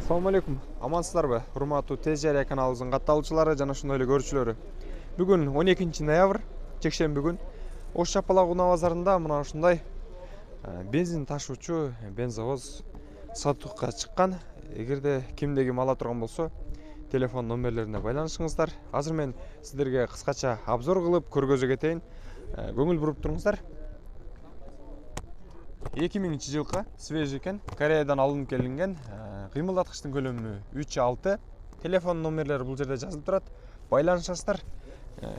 Assalamu alaikum. Amansыздарбы? Урматтуу Тез Жарыя каналыбыздын катталуучулары жана ошондой эле көрүүчүлөрү. Бүгүн 12-ноябрь, жекшемби күн. Ош Чапалак унаа базарында мына ушундай бензин ташуучу бензовоз сатууга чыккан. Эгерде кимде ким ала турган болсо, телефон номерлерине байланышыңыздар. Азыр мен сиздерге кыскача обзор кылып көргөзө кетейин. Көңүл буруп туруңуздар. 2000-жылкы свежий экен, Кореядан алынып келинген. Кыймылдаткычтын көлөмү 3.6. Телефон номерлери бул жерде жазылып турат. Байланышасыздар.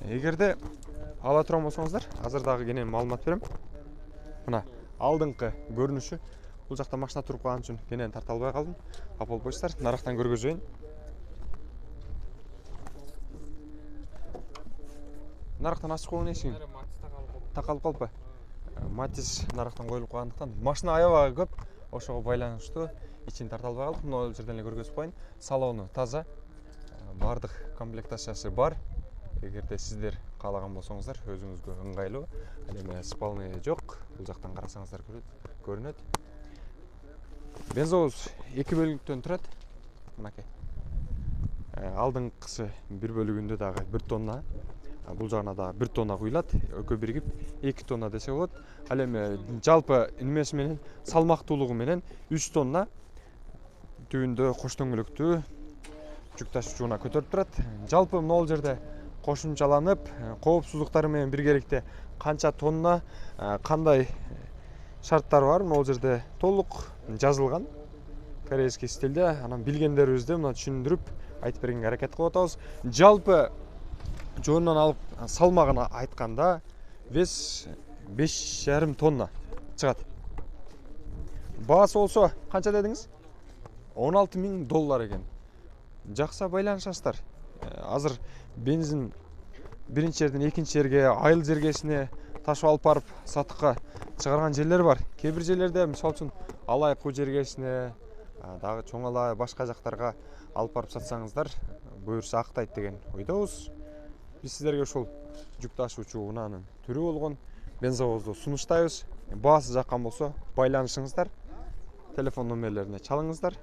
Эгерде ала турган болсоңуздар, азыр дагы кенен маалымат берем. Мына алдыңкы көрүнүшү. Бул жакта машина туруп калган үчүн кенен тарта албай калдым. Ап болбойсуздар. Нарактан көргөзөйүн. Нарактан ачык болгон эшигин такалып калпы. Матис нарактан коюлуп калгандыктан машина аябай көп, ошого байланыштуу ичин тарта албай калдык. Мына жерден эле көргөзүп коеюн. Салону таза. Бардык комплектациясы бар. Эгерде сиздер каалаган болсоңуздар, өзүңүзгө ыңгайлуу. Ал эми спалный жок. Бул жактан карасаңыздар көрүнөт. Бензовоз 2 бөлүктөн турат. Мынакей. Алдыңкысы 1 бөлүгүндө дагы 1 тонна. Бул жагына да 1 тонна куюлат, экөө биригип 2 тонна десе болот. Ал эми жалпы немеси менен салмактуулугу менен 3 тонна түбүндө кош дөңгөлөктүү жүк ташуучуна көтөрүп турат. Жалпы могул жерде кошумчаланып, коопсуздуктары менен биргеликте канча тонна, кандай шарттары бар, могул жерде толук жазылган корейский стилде. Анан билгендерибизди мына түшүндүрүп айтып бергенге аракет кылып атабыз. Жалпы жонунан алып салмагын айтканда вес 5,5 тонна чыгат. Баасы болсо канча дедиңиз? $16,000 экен. Жакса байланышасыздар. Азыр бензин биринчи жерден экинчи жерге, айыл жергесине ташып алып барып сатыкка чыгарган жерлер бар. Кээ бир жерлерде, мисалы үчүн Алайкуу жергесине, дагы Чоң Алай башка жактарга алып барып сатсаңыздар, буюрса актайт деген ойдобуз. Биз сиздерге ушул жүк ташуучу унаанын түрү болгон бензовозду сунуштайбыз. Баасы жаккан болсо байланышыңыздар. Телефон номерлерине чалыңыздар.